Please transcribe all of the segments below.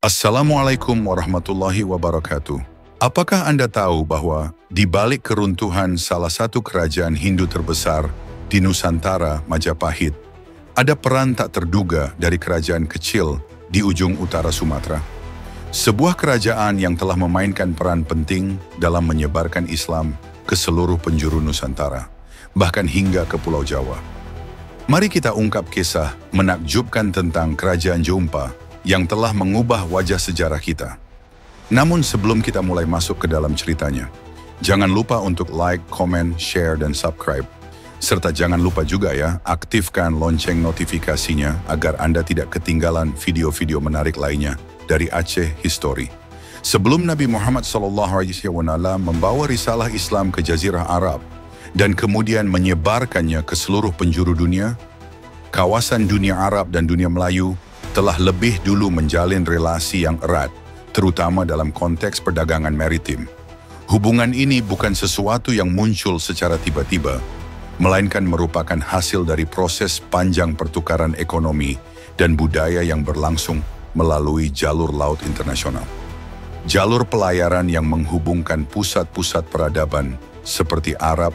Assalamualaikum warahmatullahi wabarakatuh. Apakah Anda tahu bahwa di balik keruntuhan salah satu kerajaan Hindu terbesar di Nusantara, Majapahit, ada peran tak terduga dari kerajaan kecil di ujung utara Sumatera? Sebuah kerajaan yang telah memainkan peran penting dalam menyebarkan Islam ke seluruh penjuru Nusantara, bahkan hingga ke Pulau Jawa. Mari kita ungkap kisah menakjubkan tentang Kerajaan Jompa yang telah mengubah wajah sejarah kita. Namun sebelum kita mulai masuk ke dalam ceritanya, jangan lupa untuk like, comment, share, dan subscribe. Serta jangan lupa juga ya, aktifkan lonceng notifikasinya agar Anda tidak ketinggalan video-video menarik lainnya dari Aceh History. Sebelum Nabi Muhammad SAW membawa risalah Islam ke Jazirah Arab dan kemudian menyebarkannya ke seluruh penjuru dunia, kawasan dunia Arab dan dunia Melayu telah lebih dulu menjalin relasi yang erat, terutama dalam konteks perdagangan maritim. Hubungan ini bukan sesuatu yang muncul secara tiba-tiba, melainkan merupakan hasil dari proses panjang pertukaran ekonomi dan budaya yang berlangsung melalui jalur laut internasional. Jalur pelayaran yang menghubungkan pusat-pusat peradaban seperti Arab,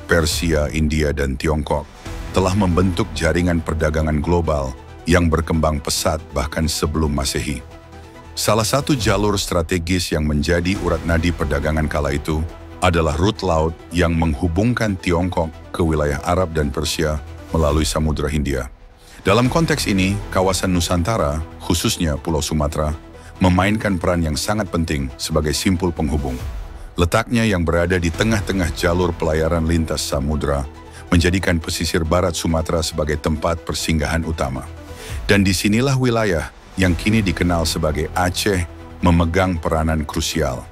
Persia, India, dan Tiongkok telah membentuk jaringan perdagangan global yang berkembang pesat bahkan sebelum Masehi. Salah satu jalur strategis yang menjadi urat nadi perdagangan kala itu adalah rute laut yang menghubungkan Tiongkok ke wilayah Arab dan Persia melalui Samudra Hindia. Dalam konteks ini, kawasan Nusantara, khususnya Pulau Sumatera, memainkan peran yang sangat penting sebagai simpul penghubung. Letaknya yang berada di tengah-tengah jalur pelayaran lintas samudra menjadikan pesisir barat Sumatera sebagai tempat persinggahan utama. Dan disinilah wilayah yang kini dikenal sebagai Aceh memegang peranan krusial.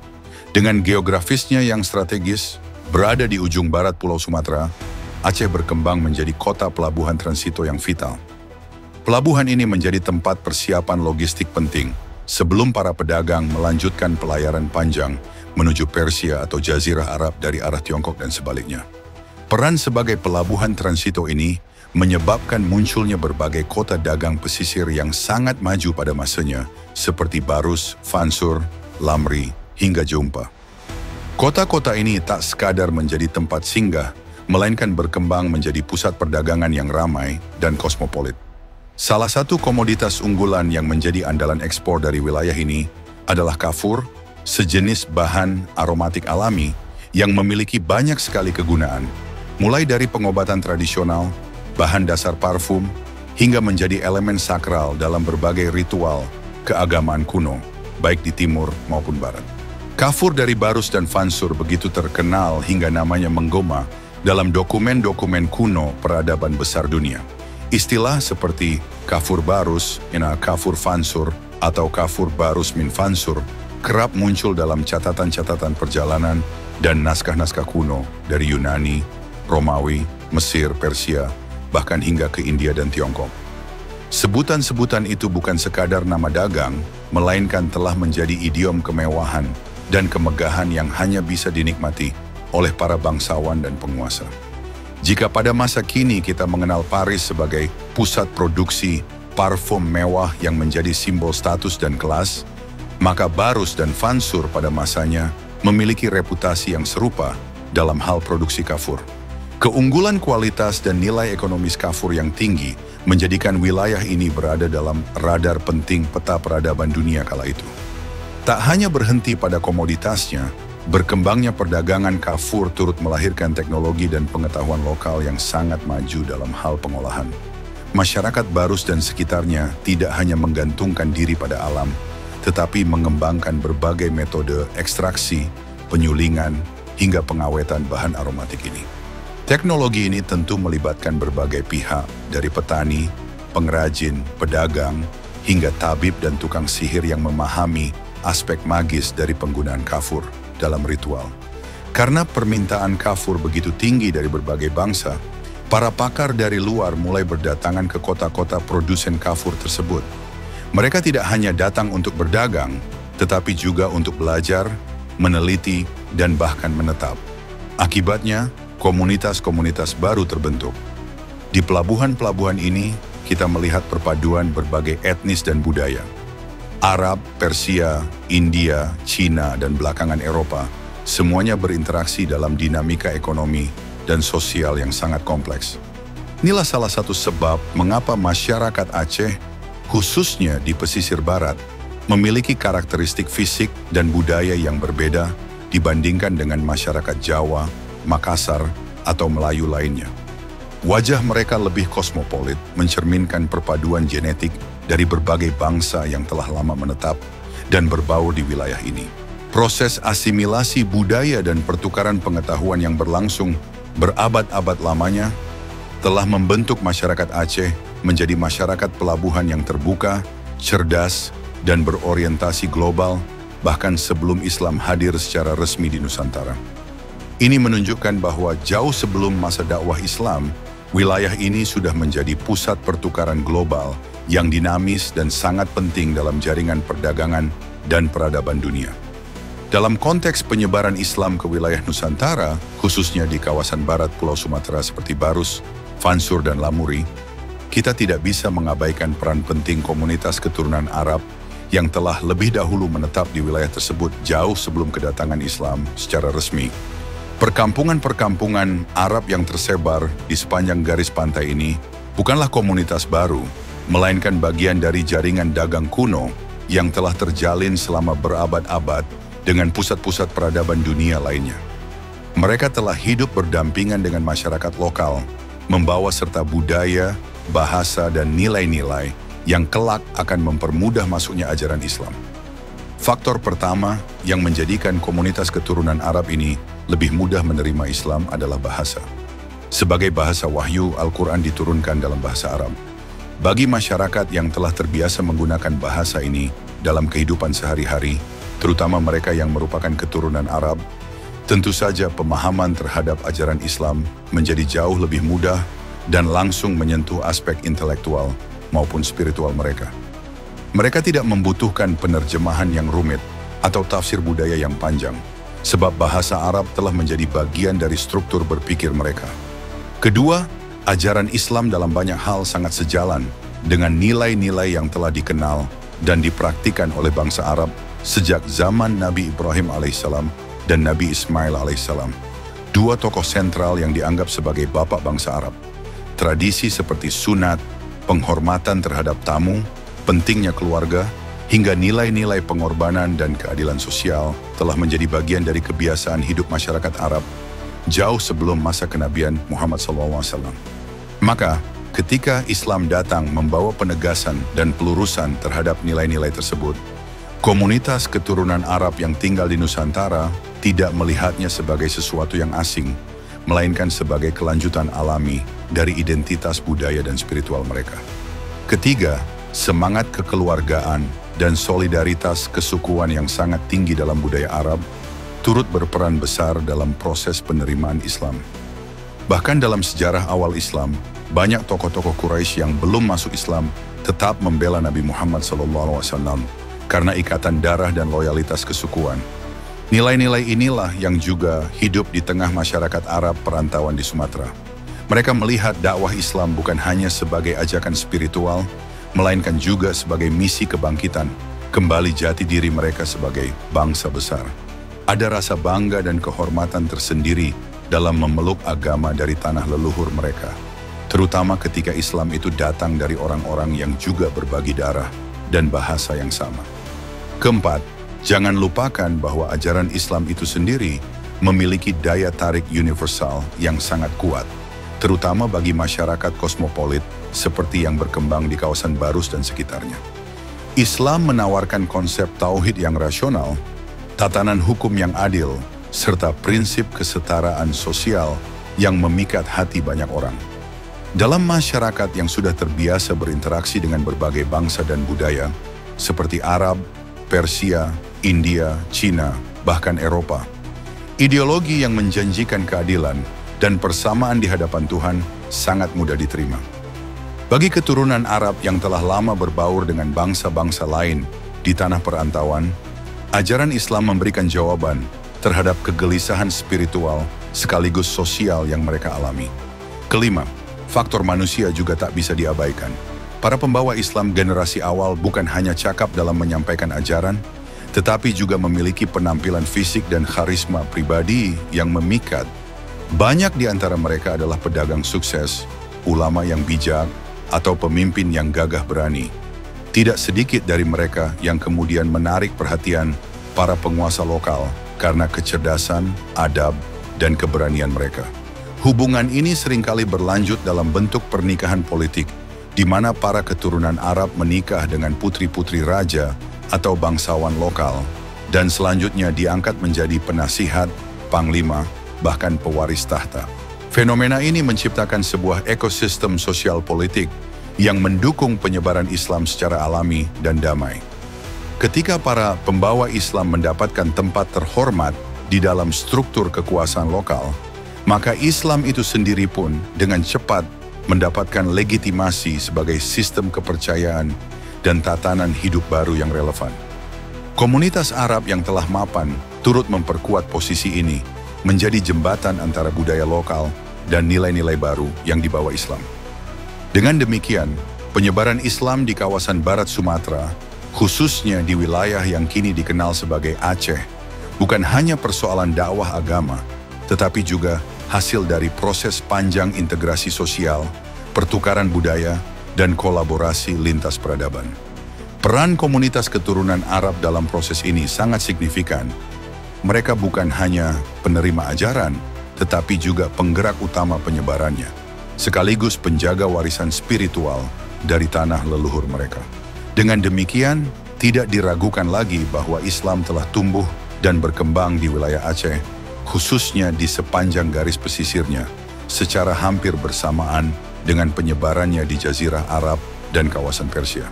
Dengan geografisnya yang strategis, berada di ujung barat Pulau Sumatera, Aceh berkembang menjadi kota pelabuhan transito yang vital. Pelabuhan ini menjadi tempat persiapan logistik penting sebelum para pedagang melanjutkan pelayaran panjang menuju Persia atau Jazirah Arab dari arah Tiongkok dan sebaliknya. Peran sebagai pelabuhan transito ini menyebabkan munculnya berbagai kota dagang pesisir yang sangat maju pada masanya, seperti Barus, Fansur, Lamri, hingga Jompa. Kota-kota ini tak sekadar menjadi tempat singgah, melainkan berkembang menjadi pusat perdagangan yang ramai dan kosmopolit. Salah satu komoditas unggulan yang menjadi andalan ekspor dari wilayah ini adalah kafur, sejenis bahan aromatik alami yang memiliki banyak sekali kegunaan, mulai dari pengobatan tradisional, bahan dasar parfum, hingga menjadi elemen sakral dalam berbagai ritual keagamaan kuno, baik di timur maupun barat. Kafur dari Barus dan Fansur begitu terkenal hingga namanya menggema dalam dokumen-dokumen kuno peradaban besar dunia. Istilah seperti kafur Barus, kafur Fansur, atau kafur Barus min Fansur kerap muncul dalam catatan-catatan perjalanan dan naskah-naskah kuno dari Yunani, Romawi, Mesir, Persia, bahkan hingga ke India dan Tiongkok. Sebutan-sebutan itu bukan sekadar nama dagang, melainkan telah menjadi idiom kemewahan dan kemegahan yang hanya bisa dinikmati oleh para bangsawan dan penguasa. Jika pada masa kini kita mengenal Paris sebagai pusat produksi parfum mewah yang menjadi simbol status dan kelas, maka Barus dan Fansur pada masanya memiliki reputasi yang serupa dalam hal produksi kafur. Keunggulan kualitas dan nilai ekonomis kafur yang tinggi menjadikan wilayah ini berada dalam radar penting peta peradaban dunia kala itu. Tak hanya berhenti pada komoditasnya, berkembangnya perdagangan kafur turut melahirkan teknologi dan pengetahuan lokal yang sangat maju dalam hal pengolahan. Masyarakat Barus dan sekitarnya tidak hanya menggantungkan diri pada alam, tetapi mengembangkan berbagai metode ekstraksi, penyulingan, hingga pengawetan bahan aromatik ini. Teknologi ini tentu melibatkan berbagai pihak, dari petani, pengrajin, pedagang, hingga tabib dan tukang sihir yang memahami aspek magis dari penggunaan kafur dalam ritual. Karena permintaan kafur begitu tinggi dari berbagai bangsa, para pakar dari luar mulai berdatangan ke kota-kota produsen kafur tersebut. Mereka tidak hanya datang untuk berdagang, tetapi juga untuk belajar, meneliti, dan bahkan menetap. Akibatnya, komunitas-komunitas baru terbentuk. Di pelabuhan-pelabuhan ini, kita melihat perpaduan berbagai etnis dan budaya. Arab, Persia, India, Cina, dan belakangan Eropa, semuanya berinteraksi dalam dinamika ekonomi dan sosial yang sangat kompleks. Inilah salah satu sebab mengapa masyarakat Aceh, khususnya di pesisir barat, memiliki karakteristik fisik dan budaya yang berbeda dibandingkan dengan masyarakat Jawa, Makassar, atau Melayu lainnya. Wajah mereka lebih kosmopolit, mencerminkan perpaduan genetik dari berbagai bangsa yang telah lama menetap dan berbaur di wilayah ini. Proses asimilasi budaya dan pertukaran pengetahuan yang berlangsung berabad-abad lamanya telah membentuk masyarakat Aceh menjadi masyarakat pelabuhan yang terbuka, cerdas, dan berorientasi global, bahkan sebelum Islam hadir secara resmi di Nusantara. Ini menunjukkan bahwa jauh sebelum masa dakwah Islam, wilayah ini sudah menjadi pusat pertukaran global yang dinamis dan sangat penting dalam jaringan perdagangan dan peradaban dunia. Dalam konteks penyebaran Islam ke wilayah Nusantara, khususnya di kawasan barat Pulau Sumatera seperti Barus, Vansur, dan Lamuri, kita tidak bisa mengabaikan peran penting komunitas keturunan Arab yang telah lebih dahulu menetap di wilayah tersebut jauh sebelum kedatangan Islam secara resmi. Perkampungan-perkampungan Arab yang tersebar di sepanjang garis pantai ini bukanlah komunitas baru, melainkan bagian dari jaringan dagang kuno yang telah terjalin selama berabad-abad dengan pusat-pusat peradaban dunia lainnya. Mereka telah hidup berdampingan dengan masyarakat lokal, membawa serta budaya, bahasa, dan nilai-nilai yang kelak akan mempermudah masuknya ajaran Islam. Faktor pertama yang menjadikan komunitas keturunan Arab ini lebih mudah menerima Islam adalah bahasa. Sebagai bahasa wahyu, Al-Quran diturunkan dalam bahasa Arab. Bagi masyarakat yang telah terbiasa menggunakan bahasa ini dalam kehidupan sehari-hari, terutama mereka yang merupakan keturunan Arab, tentu saja pemahaman terhadap ajaran Islam menjadi jauh lebih mudah dan langsung menyentuh aspek intelektual maupun spiritual mereka. Mereka tidak membutuhkan penerjemahan yang rumit atau tafsir budaya yang panjang, sebab bahasa Arab telah menjadi bagian dari struktur berpikir mereka. Kedua, ajaran Islam dalam banyak hal sangat sejalan dengan nilai-nilai yang telah dikenal dan dipraktikkan oleh bangsa Arab sejak zaman Nabi Ibrahim alaihissalam dan Nabi Ismail alaihissalam, dua tokoh sentral yang dianggap sebagai bapak bangsa Arab. Tradisi seperti sunat, penghormatan terhadap tamu, pentingnya keluarga, hingga nilai-nilai pengorbanan dan keadilan sosial telah menjadi bagian dari kebiasaan hidup masyarakat Arab jauh sebelum masa kenabian Muhammad SAW. Maka, ketika Islam datang membawa penegasan dan pelurusan terhadap nilai-nilai tersebut, komunitas keturunan Arab yang tinggal di Nusantara tidak melihatnya sebagai sesuatu yang asing, melainkan sebagai kelanjutan alami dari identitas budaya dan spiritual mereka. Ketiga, semangat kekeluargaan dan solidaritas kesukuan yang sangat tinggi dalam budaya Arab turut berperan besar dalam proses penerimaan Islam. Bahkan dalam sejarah awal Islam, banyak tokoh-tokoh Quraisy yang belum masuk Islam tetap membela Nabi Muhammad SAW karena ikatan darah dan loyalitas kesukuan. Nilai-nilai inilah yang juga hidup di tengah masyarakat Arab perantauan di Sumatera. Mereka melihat dakwah Islam bukan hanya sebagai ajakan spiritual, melainkan juga sebagai misi kebangkitan, kembali jati diri mereka sebagai bangsa besar. Ada rasa bangga dan kehormatan tersendiri dalam memeluk agama dari tanah leluhur mereka, terutama ketika Islam itu datang dari orang-orang yang juga berbagi darah dan bahasa yang sama. Keempat, jangan lupakan bahwa ajaran Islam itu sendiri memiliki daya tarik universal yang sangat kuat, terutama bagi masyarakat kosmopolit seperti yang berkembang di kawasan Barus dan sekitarnya. Islam menawarkan konsep tauhid yang rasional, tatanan hukum yang adil, serta prinsip kesetaraan sosial yang memikat hati banyak orang. Dalam masyarakat yang sudah terbiasa berinteraksi dengan berbagai bangsa dan budaya, seperti Arab, Persia, India, Cina, bahkan Eropa, ideologi yang menjanjikan keadilan dan persamaan di hadapan Tuhan sangat mudah diterima. Bagi keturunan Arab yang telah lama berbaur dengan bangsa-bangsa lain di tanah perantauan, ajaran Islam memberikan jawaban terhadap kegelisahan spiritual sekaligus sosial yang mereka alami. Kelima, faktor manusia juga tak bisa diabaikan. Para pembawa Islam generasi awal bukan hanya cakap dalam menyampaikan ajaran, tetapi juga memiliki penampilan fisik dan karisma pribadi yang memikat. Banyak di antara mereka adalah pedagang sukses, ulama yang bijak, atau pemimpin yang gagah berani. Tidak sedikit dari mereka yang kemudian menarik perhatian para penguasa lokal karena kecerdasan, adab, dan keberanian mereka. Hubungan ini seringkali berlanjut dalam bentuk pernikahan politik, di mana para keturunan Arab menikah dengan putri-putri raja atau bangsawan lokal, dan selanjutnya diangkat menjadi penasihat, panglima, bahkan pewaris tahta. Fenomena ini menciptakan sebuah ekosistem sosial politik yang mendukung penyebaran Islam secara alami dan damai. Ketika para pembawa Islam mendapatkan tempat terhormat di dalam struktur kekuasaan lokal, maka Islam itu sendiri pun dengan cepat mendapatkan legitimasi sebagai sistem kepercayaan dan tatanan hidup baru yang relevan. Komunitas Arab yang telah mapan turut memperkuat posisi ini, menjadi jembatan antara budaya lokal dan nilai-nilai baru yang dibawa Islam. Dengan demikian, penyebaran Islam di kawasan Barat Sumatera, khususnya di wilayah yang kini dikenal sebagai Aceh, bukan hanya persoalan dakwah agama, tetapi juga hasil dari proses panjang integrasi sosial, pertukaran budaya, dan kolaborasi lintas peradaban. Peran komunitas keturunan Arab dalam proses ini sangat signifikan. Mereka bukan hanya penerima ajaran, tetapi juga penggerak utama penyebarannya, sekaligus penjaga warisan spiritual dari tanah leluhur mereka. Dengan demikian, tidak diragukan lagi bahwa Islam telah tumbuh dan berkembang di wilayah Aceh, khususnya di sepanjang garis pesisirnya, secara hampir bersamaan dengan penyebarannya di Jazirah Arab dan kawasan Persia.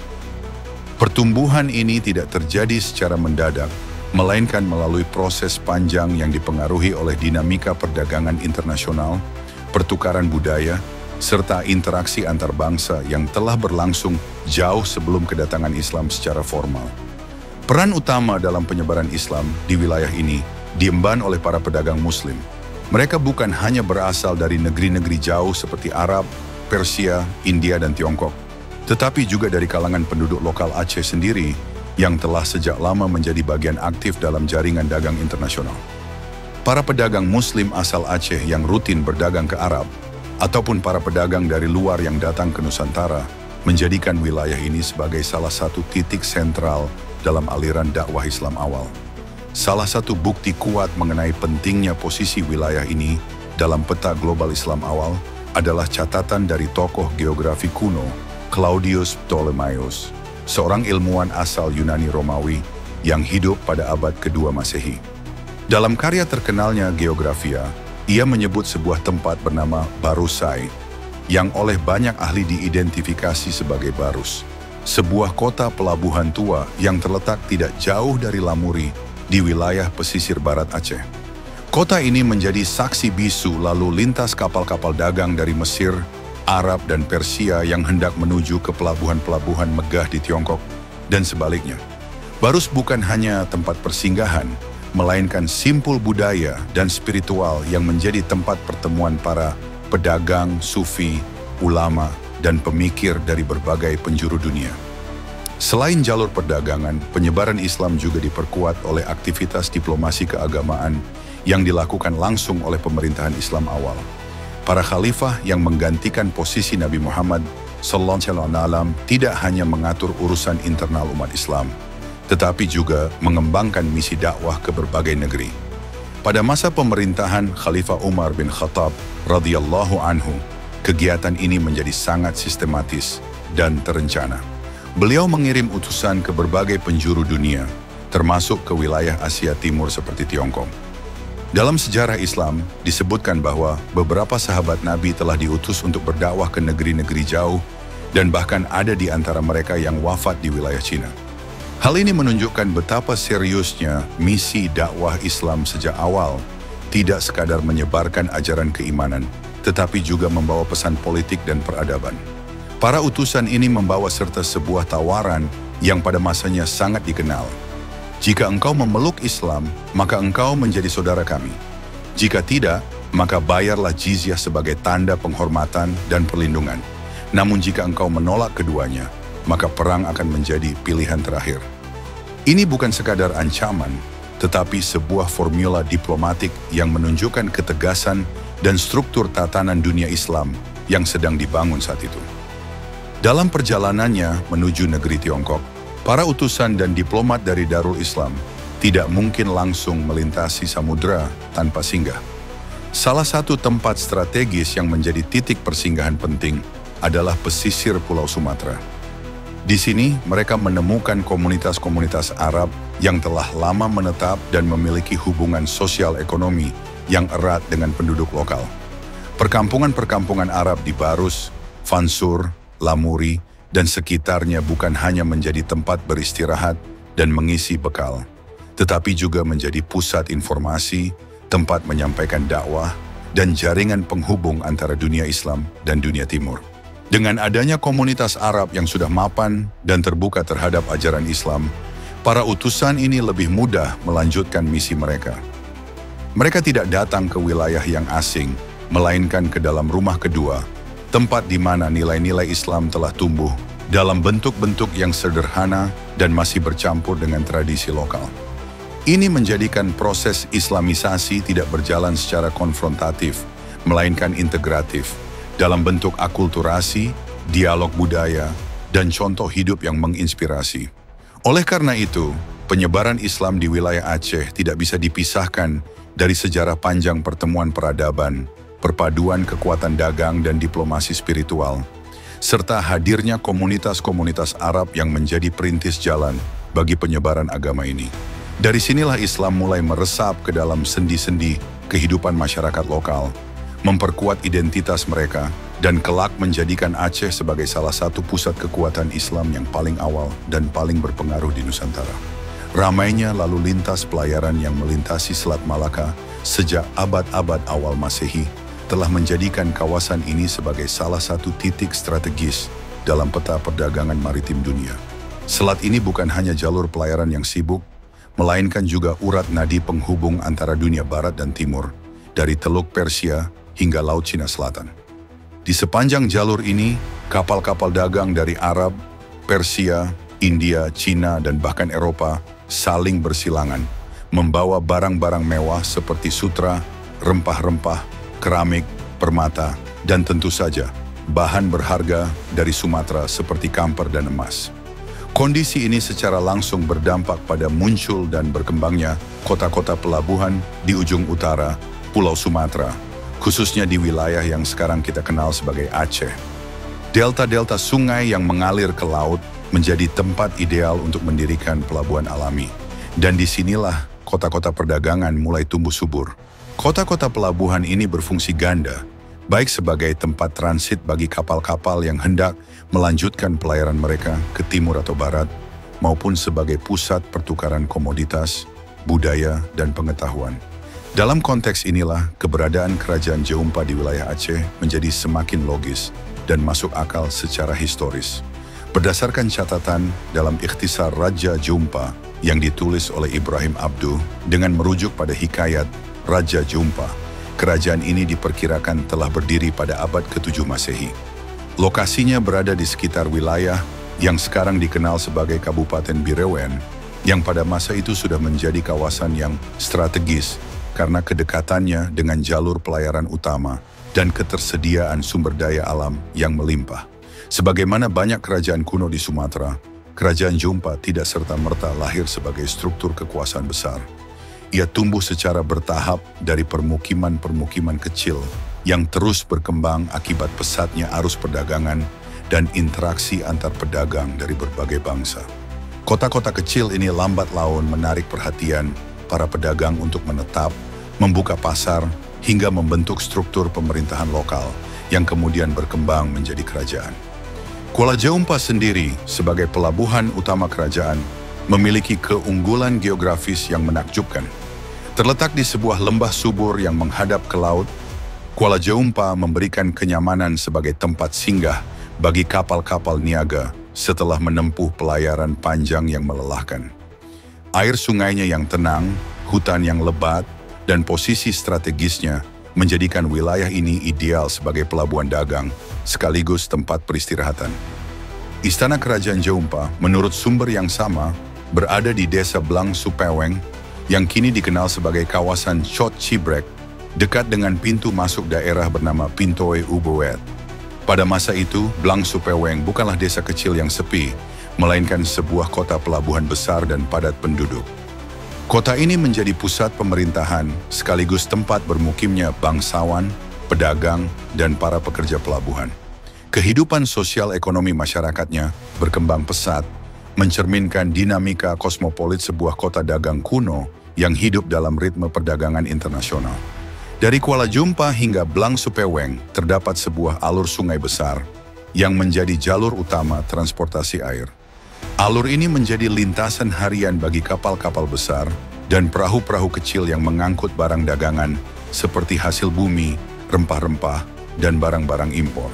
Pertumbuhan ini tidak terjadi secara mendadak, melainkan melalui proses panjang yang dipengaruhi oleh dinamika perdagangan internasional, pertukaran budaya, serta interaksi antar bangsa yang telah berlangsung jauh sebelum kedatangan Islam secara formal. Peran utama dalam penyebaran Islam di wilayah ini diemban oleh para pedagang Muslim. Mereka bukan hanya berasal dari negeri-negeri jauh seperti Arab, Persia, India, dan Tiongkok, tetapi juga dari kalangan penduduk lokal Aceh sendiri yang telah sejak lama menjadi bagian aktif dalam jaringan dagang internasional. Para pedagang Muslim asal Aceh yang rutin berdagang ke Arab, ataupun para pedagang dari luar yang datang ke Nusantara, menjadikan wilayah ini sebagai salah satu titik sentral dalam aliran dakwah Islam awal. Salah satu bukti kuat mengenai pentingnya posisi wilayah ini dalam peta global Islam awal adalah catatan dari tokoh geografi kuno, Claudius Ptolemaios, seorang ilmuwan asal Yunani Romawi yang hidup pada abad kedua Masehi. Dalam karya terkenalnya Geografia, ia menyebut sebuah tempat bernama Barusai, yang oleh banyak ahli diidentifikasi sebagai Barus, sebuah kota pelabuhan tua yang terletak tidak jauh dari Lamuri, di wilayah pesisir barat Aceh. Kota ini menjadi saksi bisu lalu lintas kapal-kapal dagang dari Mesir, Arab, dan Persia yang hendak menuju ke pelabuhan-pelabuhan megah di Tiongkok, dan sebaliknya. Barus bukan hanya tempat persinggahan, melainkan simpul budaya dan spiritual yang menjadi tempat pertemuan para pedagang, sufi, ulama, dan pemikir dari berbagai penjuru dunia. Selain jalur perdagangan, penyebaran Islam juga diperkuat oleh aktivitas diplomasi keagamaan yang dilakukan langsung oleh pemerintahan Islam awal. Para khalifah yang menggantikan posisi Nabi Muhammad SAW tidak hanya mengatur urusan internal umat Islam, tetapi juga mengembangkan misi dakwah ke berbagai negeri. Pada masa pemerintahan Khalifah Umar bin Khattab radhiyallahu anhu, kegiatan ini menjadi sangat sistematis dan terencana. Beliau mengirim utusan ke berbagai penjuru dunia, termasuk ke wilayah Asia Timur seperti Tiongkok. Dalam sejarah Islam, disebutkan bahwa beberapa sahabat Nabi telah diutus untuk berdakwah ke negeri-negeri jauh, dan bahkan ada di antara mereka yang wafat di wilayah Cina. Hal ini menunjukkan betapa seriusnya misi dakwah Islam sejak awal, tidak sekadar menyebarkan ajaran keimanan, tetapi juga membawa pesan politik dan peradaban. Para utusan ini membawa serta sebuah tawaran yang pada masanya sangat dikenal. Jika engkau memeluk Islam, maka engkau menjadi saudara kami. Jika tidak, maka bayarlah jizyah sebagai tanda penghormatan dan perlindungan. Namun jika engkau menolak keduanya, maka perang akan menjadi pilihan terakhir. Ini bukan sekadar ancaman, tetapi sebuah formula diplomatik yang menunjukkan ketegasan dan struktur tatanan dunia Islam yang sedang dibangun saat itu. Dalam perjalanannya menuju negeri Tiongkok, para utusan dan diplomat dari Darul Islam tidak mungkin langsung melintasi samudera tanpa singgah. Salah satu tempat strategis yang menjadi titik persinggahan penting adalah pesisir Pulau Sumatera. Di sini mereka menemukan komunitas-komunitas Arab yang telah lama menetap dan memiliki hubungan sosial ekonomi yang erat dengan penduduk lokal. Perkampungan-perkampungan Arab di Barus, Fansur, Lamuri, dan sekitarnya bukan hanya menjadi tempat beristirahat dan mengisi bekal, tetapi juga menjadi pusat informasi, tempat menyampaikan dakwah, dan jaringan penghubung antara dunia Islam dan dunia Timur. Dengan adanya komunitas Arab yang sudah mapan dan terbuka terhadap ajaran Islam, para utusan ini lebih mudah melanjutkan misi mereka. Mereka tidak datang ke wilayah yang asing, melainkan ke dalam rumah kedua, tempat di mana nilai-nilai Islam telah tumbuh dalam bentuk-bentuk yang sederhana dan masih bercampur dengan tradisi lokal. Ini menjadikan proses Islamisasi tidak berjalan secara konfrontatif, melainkan integratif, dalam bentuk akulturasi, dialog budaya, dan contoh hidup yang menginspirasi. Oleh karena itu, penyebaran Islam di wilayah Aceh tidak bisa dipisahkan dari sejarah panjang pertemuan peradaban, perpaduan kekuatan dagang dan diplomasi spiritual, serta hadirnya komunitas-komunitas Arab yang menjadi perintis jalan bagi penyebaran agama ini. Dari sinilah Islam mulai meresap ke dalam sendi-sendi kehidupan masyarakat lokal, memperkuat identitas mereka, dan kelak menjadikan Aceh sebagai salah satu pusat kekuatan Islam yang paling awal dan paling berpengaruh di Nusantara. Ramainya lalu lintas pelayaran yang melintasi Selat Malaka sejak abad-abad awal Masehi telah menjadikan kawasan ini sebagai salah satu titik strategis dalam peta perdagangan maritim dunia. Selat ini bukan hanya jalur pelayaran yang sibuk, melainkan juga urat nadi penghubung antara dunia Barat dan Timur, dari Teluk Persia hingga Laut Cina Selatan. Di sepanjang jalur ini, kapal-kapal dagang dari Arab, Persia, India, Cina, dan bahkan Eropa saling bersilangan, membawa barang-barang mewah seperti sutra, rempah-rempah, keramik, permata, dan tentu saja bahan berharga dari Sumatera seperti kamper dan emas. Kondisi ini secara langsung berdampak pada muncul dan berkembangnya kota-kota pelabuhan di ujung utara Pulau Sumatera, khususnya di wilayah yang sekarang kita kenal sebagai Aceh. Delta-delta sungai yang mengalir ke laut menjadi tempat ideal untuk mendirikan pelabuhan alami. Dan disinilah kota-kota perdagangan mulai tumbuh subur. Kota-kota pelabuhan ini berfungsi ganda, baik sebagai tempat transit bagi kapal-kapal yang hendak melanjutkan pelayaran mereka ke timur atau barat, maupun sebagai pusat pertukaran komoditas, budaya, dan pengetahuan. Dalam konteks inilah, keberadaan Kerajaan Jeumpa di wilayah Aceh menjadi semakin logis dan masuk akal secara historis. Berdasarkan catatan dalam Ikhtisar Raja Jeumpa yang ditulis oleh Ibrahim Abduh dengan merujuk pada hikayat Raja Jeumpa, kerajaan ini diperkirakan telah berdiri pada abad ke-7 Masehi. Lokasinya berada di sekitar wilayah yang sekarang dikenal sebagai Kabupaten Bireuen, yang pada masa itu sudah menjadi kawasan yang strategis karena kedekatannya dengan jalur pelayaran utama dan ketersediaan sumber daya alam yang melimpah. Sebagaimana banyak kerajaan kuno di Sumatera, Kerajaan Jeumpa tidak serta-merta lahir sebagai struktur kekuasaan besar. Ia tumbuh secara bertahap dari permukiman-permukiman kecil yang terus berkembang akibat pesatnya arus perdagangan dan interaksi antar pedagang dari berbagai bangsa. Kota-kota kecil ini lambat laun menarik perhatian para pedagang untuk menetap, membuka pasar, hingga membentuk struktur pemerintahan lokal yang kemudian berkembang menjadi kerajaan. Kuala Jeumpa sendiri sebagai pelabuhan utama kerajaan memiliki keunggulan geografis yang menakjubkan. Terletak di sebuah lembah subur yang menghadap ke laut, Kuala Jeumpa memberikan kenyamanan sebagai tempat singgah bagi kapal-kapal niaga setelah menempuh pelayaran panjang yang melelahkan. Air sungainya yang tenang, hutan yang lebat, dan posisi strategisnya menjadikan wilayah ini ideal sebagai pelabuhan dagang sekaligus tempat peristirahatan. Istana Kerajaan Jeumpa, menurut sumber yang sama, berada di desa Blang Supeweng yang kini dikenal sebagai kawasan Chot Chibrek, dekat dengan pintu masuk daerah bernama Pintoe Ubowet. Pada masa itu, Blang Supeweng bukanlah desa kecil yang sepi, melainkan sebuah kota pelabuhan besar dan padat penduduk. Kota ini menjadi pusat pemerintahan sekaligus tempat bermukimnya bangsawan, pedagang, dan para pekerja pelabuhan. Kehidupan sosial ekonomi masyarakatnya berkembang pesat, mencerminkan dinamika kosmopolit sebuah kota dagang kuno yang hidup dalam ritme perdagangan internasional. Dari Kuala Jumpa hingga Blang Supeweng terdapat sebuah alur sungai besar yang menjadi jalur utama transportasi air. Alur ini menjadi lintasan harian bagi kapal-kapal besar dan perahu-perahu kecil yang mengangkut barang dagangan seperti hasil bumi, rempah-rempah, dan barang-barang impor.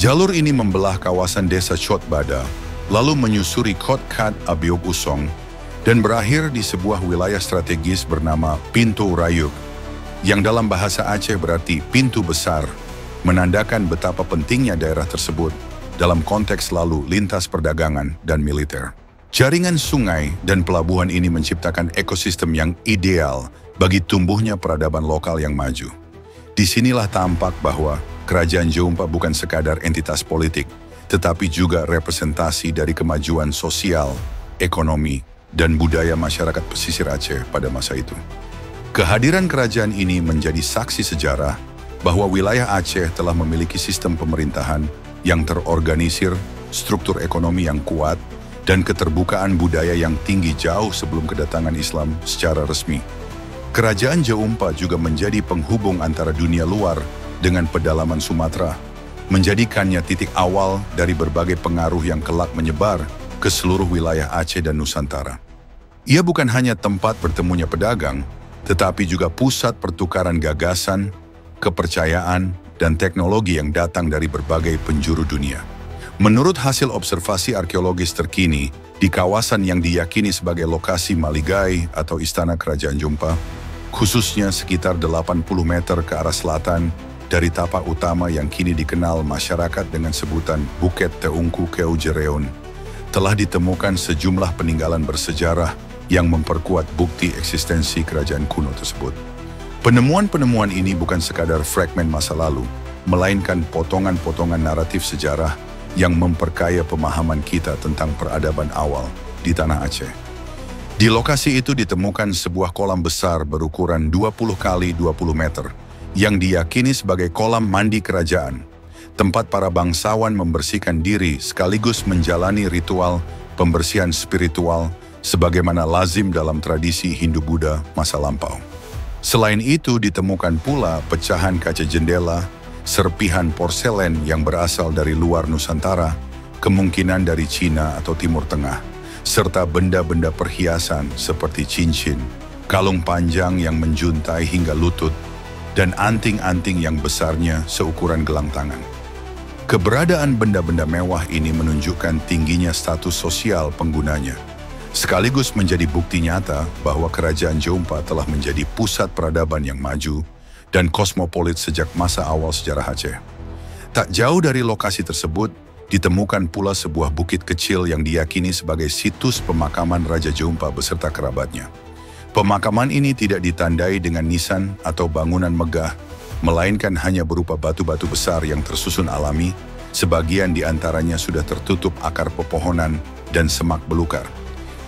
Jalur ini membelah kawasan desa Chot Bada, lalu menyusuri Kot Kat Abiok Usong, dan berakhir di sebuah wilayah strategis bernama Pintu Rayuk, yang dalam bahasa Aceh berarti pintu besar, menandakan betapa pentingnya daerah tersebut dalam konteks lalu lintas perdagangan dan militer. Jaringan sungai dan pelabuhan ini menciptakan ekosistem yang ideal bagi tumbuhnya peradaban lokal yang maju. Disinilah tampak bahwa Kerajaan Jeumpa bukan sekadar entitas politik, tetapi juga representasi dari kemajuan sosial, ekonomi, dan budaya masyarakat pesisir Aceh pada masa itu. Kehadiran kerajaan ini menjadi saksi sejarah bahwa wilayah Aceh telah memiliki sistem pemerintahan yang terorganisir, struktur ekonomi yang kuat, dan keterbukaan budaya yang tinggi jauh sebelum kedatangan Islam secara resmi. Kerajaan Jeumpa juga menjadi penghubung antara dunia luar dengan pedalaman Sumatera, menjadikannya titik awal dari berbagai pengaruh yang kelak menyebar ke seluruh wilayah Aceh dan Nusantara. Ia bukan hanya tempat bertemunya pedagang, tetapi juga pusat pertukaran gagasan, kepercayaan, dan teknologi yang datang dari berbagai penjuru dunia. Menurut hasil observasi arkeologis terkini, di kawasan yang diyakini sebagai lokasi Maligai atau Istana Kerajaan Jeumpa, khususnya sekitar 80 meter ke arah selatan dari tapak utama yang kini dikenal masyarakat dengan sebutan Bukit Teungku Keu Jereon, telah ditemukan sejumlah peninggalan bersejarah yang memperkuat bukti eksistensi kerajaan kuno tersebut. Penemuan-penemuan ini bukan sekadar fragmen masa lalu, melainkan potongan-potongan naratif sejarah yang memperkaya pemahaman kita tentang peradaban awal di tanah Aceh. Di lokasi itu ditemukan sebuah kolam besar berukuran 20 kali 20 meter yang diyakini sebagai kolam mandi kerajaan, tempat para bangsawan membersihkan diri sekaligus menjalani ritual pembersihan spiritual sebagaimana lazim dalam tradisi Hindu-Buddha masa lampau. Selain itu ditemukan pula pecahan kaca jendela, serpihan porselen yang berasal dari luar Nusantara, kemungkinan dari Cina atau Timur Tengah, serta benda-benda perhiasan seperti cincin, kalung panjang yang menjuntai hingga lutut, dan anting-anting yang besarnya seukuran gelang tangan. Keberadaan benda-benda mewah ini menunjukkan tingginya status sosial penggunanya, sekaligus menjadi bukti nyata bahwa Kerajaan Jeumpa telah menjadi pusat peradaban yang maju dan kosmopolit sejak masa awal sejarah Aceh. Tak jauh dari lokasi tersebut, ditemukan pula sebuah bukit kecil yang diyakini sebagai situs pemakaman Raja Jeumpa beserta kerabatnya. Pemakaman ini tidak ditandai dengan nisan atau bangunan megah, melainkan hanya berupa batu-batu besar yang tersusun alami, sebagian di antaranya sudah tertutup akar pepohonan dan semak belukar.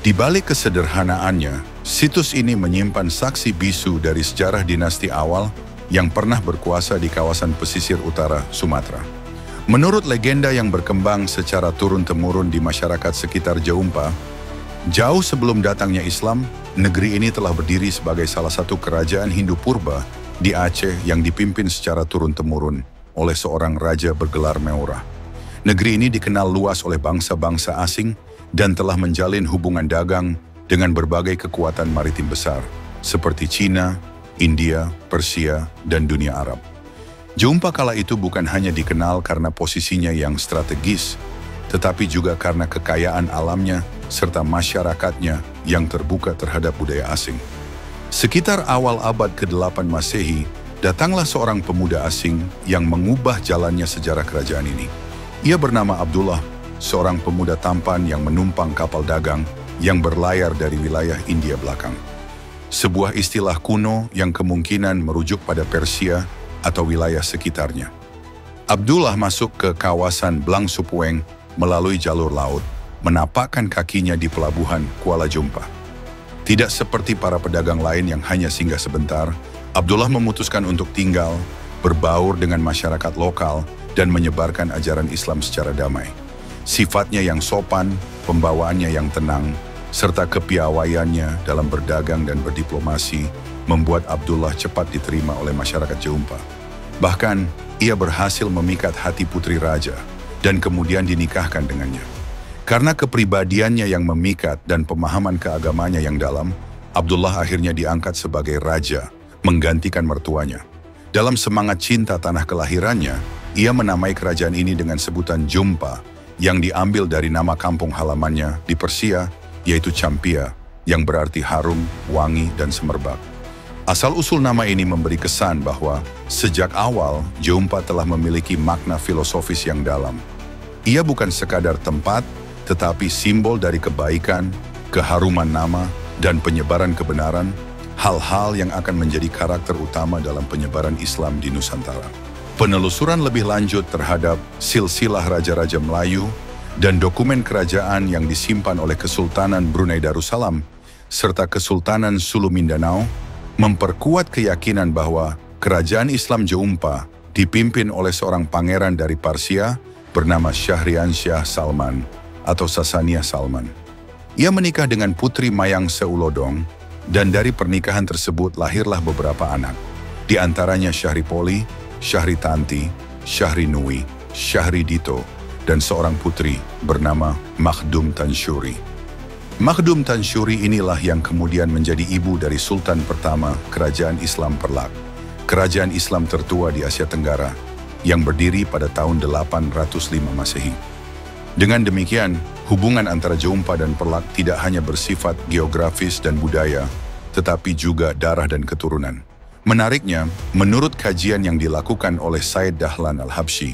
Di balik kesederhanaannya, situs ini menyimpan saksi bisu dari sejarah dinasti awal yang pernah berkuasa di kawasan pesisir utara Sumatera. Menurut legenda yang berkembang secara turun-temurun di masyarakat sekitar Jeumpa, jauh sebelum datangnya Islam, negeri ini telah berdiri sebagai salah satu kerajaan Hindu purba di Aceh yang dipimpin secara turun-temurun oleh seorang raja bergelar Meora. Negeri ini dikenal luas oleh bangsa-bangsa asing dan telah menjalin hubungan dagang dengan berbagai kekuatan maritim besar, seperti Cina, India, Persia, dan dunia Arab. Jeumpa kala itu bukan hanya dikenal karena posisinya yang strategis, tetapi juga karena kekayaan alamnya serta masyarakatnya yang terbuka terhadap budaya asing. Sekitar awal abad ke-8 Masehi datanglah seorang pemuda asing yang mengubah jalannya sejarah kerajaan ini. Ia bernama Abdullah, seorang pemuda tampan yang menumpang kapal dagang yang berlayar dari wilayah India belakang. Sebuah istilah kuno yang kemungkinan merujuk pada Persia atau wilayah sekitarnya. Abdullah masuk ke kawasan Blang Supueng melalui jalur laut, menapakkan kakinya di pelabuhan Kuala Jumpa. Tidak seperti para pedagang lain yang hanya singgah sebentar, Abdullah memutuskan untuk tinggal, berbaur dengan masyarakat lokal, dan menyebarkan ajaran Islam secara damai. Sifatnya yang sopan, pembawaannya yang tenang, serta kepiawaiannya dalam berdagang dan berdiplomasi membuat Abdullah cepat diterima oleh masyarakat Jumpa. Bahkan, ia berhasil memikat hati putri raja dan kemudian dinikahkan dengannya. Karena kepribadiannya yang memikat dan pemahaman keagamanya yang dalam, Abdullah akhirnya diangkat sebagai raja, menggantikan mertuanya. Dalam semangat cinta tanah kelahirannya, ia menamai kerajaan ini dengan sebutan Jumpa, yang diambil dari nama kampung halamannya di Persia, yaitu Champia, yang berarti harum, wangi, dan semerbak. Asal-usul nama ini memberi kesan bahwa sejak awal Jumpa telah memiliki makna filosofis yang dalam. Ia bukan sekadar tempat, tetapi simbol dari kebaikan, keharuman nama, dan penyebaran kebenaran, hal-hal yang akan menjadi karakter utama dalam penyebaran Islam di Nusantara. Penelusuran lebih lanjut terhadap silsilah raja-raja Melayu dan dokumen kerajaan yang disimpan oleh Kesultanan Brunei Darussalam serta Kesultanan Sulu Mindanao memperkuat keyakinan bahwa kerajaan Islam Jumpa dipimpin oleh seorang pangeran dari Persia bernama Syahriansyah Salman atau Sasaniah Salman. Ia menikah dengan putri Mayang Seulodong dan dari pernikahan tersebut lahirlah beberapa anak, di antaranya Syahripoli, Syahritanti, Syahrinui, Syahridito, dan seorang putri bernama Makhdum Tansyuri. Makhdum Tansyuri inilah yang kemudian menjadi ibu dari Sultan pertama Kerajaan Islam Perlak, kerajaan Islam tertua di Asia Tenggara, yang berdiri pada tahun 805 Masehi. Dengan demikian, hubungan antara Jumpa dan Perlak tidak hanya bersifat geografis dan budaya, tetapi juga darah dan keturunan. Menariknya, menurut kajian yang dilakukan oleh Said Dahlan Al-Habsyi,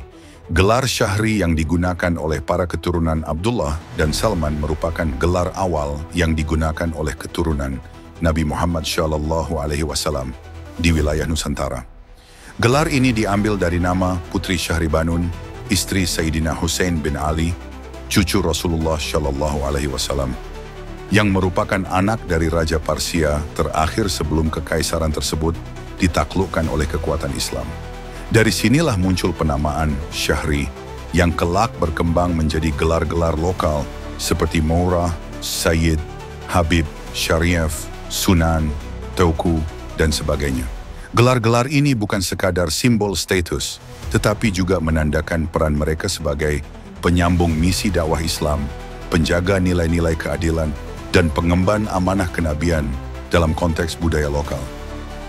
gelar Syahri yang digunakan oleh para keturunan Abdullah dan Salman merupakan gelar awal yang digunakan oleh keturunan Nabi Muhammad SAW di wilayah Nusantara. Gelar ini diambil dari nama Putri Syahribanun, istri Sayyidina Hussein bin Ali, cucu Rasulullah SAW, yang merupakan anak dari Raja Persia terakhir sebelum kekaisaran tersebut ditaklukkan oleh kekuatan Islam. Dari sinilah muncul penamaan Syahri yang kelak berkembang menjadi gelar-gelar lokal seperti Maurah, Sayyid, Habib, Syarief, Sunan, Teuku, dan sebagainya. Gelar-gelar ini bukan sekadar simbol status, tetapi juga menandakan peran mereka sebagai penyambung misi dakwah Islam, penjaga nilai-nilai keadilan, dan pengemban amanah kenabian dalam konteks budaya lokal.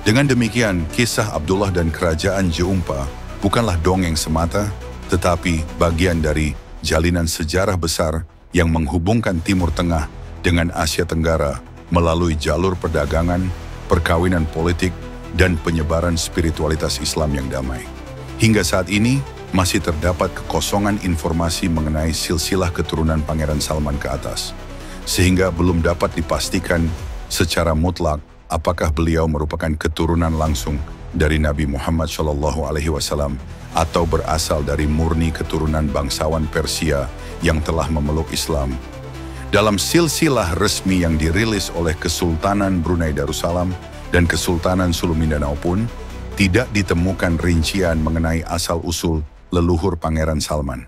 Dengan demikian, kisah Abdullah dan kerajaan Jumpa bukanlah dongeng semata, tetapi bagian dari jalinan sejarah besar yang menghubungkan Timur Tengah dengan Asia Tenggara melalui jalur perdagangan, perkawinan politik, dan penyebaran spiritualitas Islam yang damai. Hingga saat ini, masih terdapat kekosongan informasi mengenai silsilah keturunan Pangeran Salman ke atas, sehingga belum dapat dipastikan secara mutlak apakah beliau merupakan keturunan langsung dari Nabi Muhammad SAW atau berasal dari murni keturunan bangsawan Persia yang telah memeluk Islam. Dalam silsilah resmi yang dirilis oleh Kesultanan Brunei Darussalam dan Kesultanan Sulu Mindanao pun tidak ditemukan rincian mengenai asal-usul leluhur Pangeran Salman.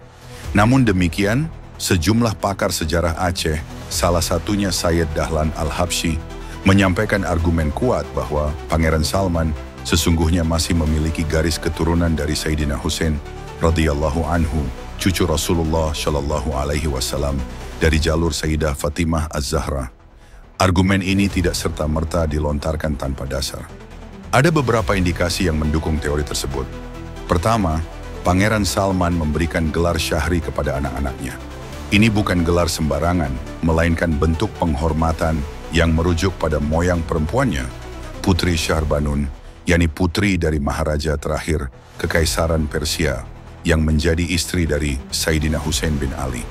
Namun demikian, sejumlah pakar sejarah Aceh, salah satunya Said Dahlan Al-Habsyi, menyampaikan argumen kuat bahwa Pangeran Salman sesungguhnya masih memiliki garis keturunan dari Sayyidina Hussein radhiyallahu anhu, cucu Rasulullah SAW dari jalur Sayyidah Fatimah Az-Zahra. Argumen ini tidak serta-merta dilontarkan tanpa dasar. Ada beberapa indikasi yang mendukung teori tersebut. Pertama, Pangeran Salman memberikan gelar Syahri kepada anak-anaknya. Ini bukan gelar sembarangan, melainkan bentuk penghormatan yang merujuk pada moyang perempuannya, Putri Syahribanun, yakni putri dari Maharaja terakhir Kekaisaran Persia yang menjadi istri dari Sayyidina Husain bin Ali.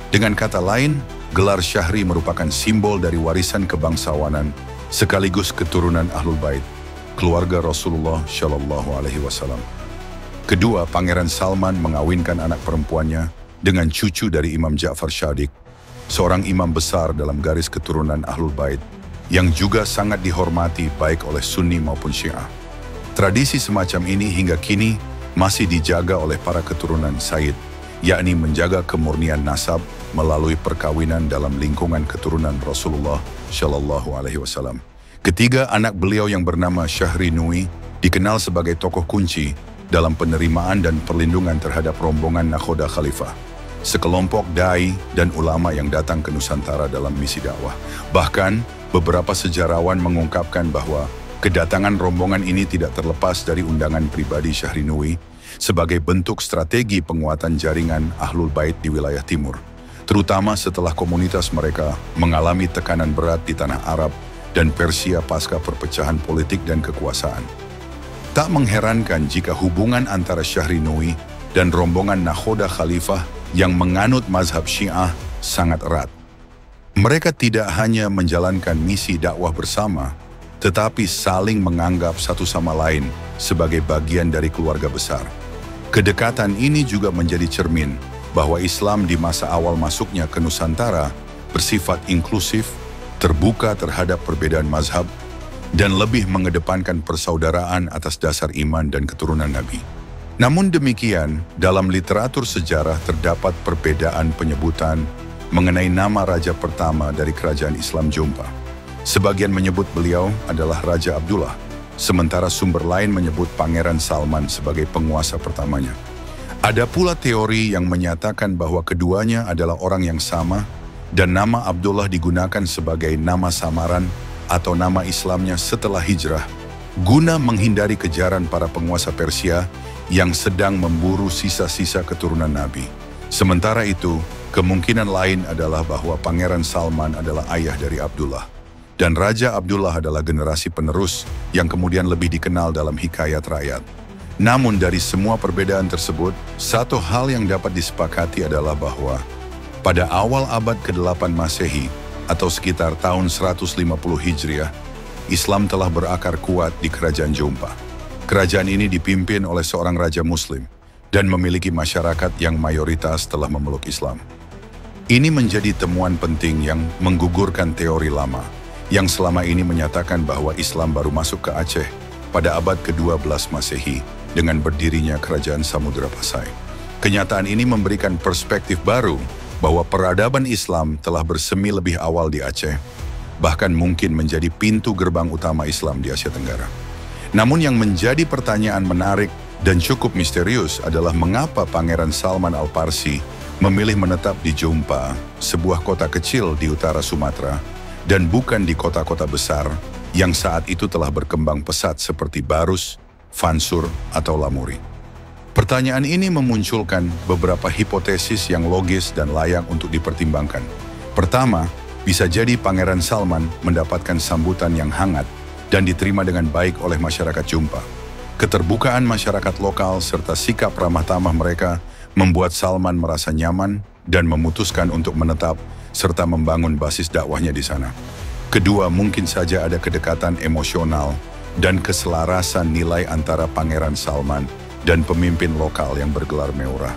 Dengan kata lain, gelar Syahri merupakan simbol dari warisan kebangsawanan sekaligus keturunan Ahlul Bait, keluarga Rasulullah Shallallahu Alaihi Wasallam. Kedua, Pangeran Salman mengawinkan anak perempuannya dengan cucu dari Imam Ja'far Shadiq, seorang imam besar dalam garis keturunan Ahlul Bait, yang juga sangat dihormati baik oleh Sunni maupun Syiah. Tradisi semacam ini hingga kini masih dijaga oleh para keturunan Said, yakni menjaga kemurnian nasab melalui perkawinan dalam lingkungan keturunan Rasulullah Shallallahu Alaihi Wasallam. Ketiga, anak beliau yang bernama Syahri Nui dikenal sebagai tokoh kunci dalam penerimaan dan perlindungan terhadap rombongan Nakhoda Khalifah, sekelompok dai dan ulama yang datang ke Nusantara dalam misi dakwah. Bahkan, beberapa sejarawan mengungkapkan bahwa kedatangan rombongan ini tidak terlepas dari undangan pribadi Syahri Nui sebagai bentuk strategi penguatan jaringan Ahlul Bait di wilayah timur, terutama setelah komunitas mereka mengalami tekanan berat di tanah Arab dan Persia pasca perpecahan politik dan kekuasaan. Tak mengherankan jika hubungan antara Syahri Nui dan rombongan Nakhoda Khalifah yang menganut mazhab Syiah sangat erat. Mereka tidak hanya menjalankan misi dakwah bersama, tetapi saling menganggap satu sama lain sebagai bagian dari keluarga besar. Kedekatan ini juga menjadi cermin bahwa Islam di masa awal masuknya ke Nusantara bersifat inklusif, terbuka terhadap perbedaan mazhab, dan lebih mengedepankan persaudaraan atas dasar iman dan keturunan Nabi. Namun demikian, dalam literatur sejarah terdapat perbedaan penyebutan mengenai nama raja pertama dari kerajaan Islam Jompa. Sebagian menyebut beliau adalah Raja Abdullah, sementara sumber lain menyebut Pangeran Salman sebagai penguasa pertamanya. Ada pula teori yang menyatakan bahwa keduanya adalah orang yang sama dan nama Abdullah digunakan sebagai nama samaran atau nama Islamnya setelah hijrah, guna menghindari kejaran para penguasa Persia yang sedang memburu sisa-sisa keturunan Nabi. Sementara itu, kemungkinan lain adalah bahwa Pangeran Salman adalah ayah dari Abdullah, dan Raja Abdullah adalah generasi penerus yang kemudian lebih dikenal dalam hikayat rakyat. Namun dari semua perbedaan tersebut, satu hal yang dapat disepakati adalah bahwa pada awal abad ke-8 Masehi atau sekitar tahun 150 Hijriah, Islam telah berakar kuat di Kerajaan Jompa. Kerajaan ini dipimpin oleh seorang raja muslim dan memiliki masyarakat yang mayoritas telah memeluk Islam. Ini menjadi temuan penting yang menggugurkan teori lama yang selama ini menyatakan bahwa Islam baru masuk ke Aceh pada abad ke-12 Masehi dengan berdirinya Kerajaan Samudra Pasai. Kenyataan ini memberikan perspektif baru bahwa peradaban Islam telah bersemi lebih awal di Aceh, bahkan mungkin menjadi pintu gerbang utama Islam di Asia Tenggara. Namun yang menjadi pertanyaan menarik dan cukup misterius adalah mengapa Pangeran Salman Al-Parsi memilih menetap di Jompa, sebuah kota kecil di utara Sumatera, dan bukan di kota-kota besar yang saat itu telah berkembang pesat seperti Barus, Fansur, atau Lamuri. Pertanyaan ini memunculkan beberapa hipotesis yang logis dan layak untuk dipertimbangkan. Pertama, bisa jadi Pangeran Salman mendapatkan sambutan yang hangat dan diterima dengan baik oleh masyarakat Jompa. Keterbukaan masyarakat lokal serta sikap ramah tamah mereka membuat Salman merasa nyaman dan memutuskan untuk menetap serta membangun basis dakwahnya di sana. Kedua, mungkin saja ada kedekatan emosional dan keselarasan nilai antara Pangeran Salman dan pemimpin lokal yang bergelar Meurah.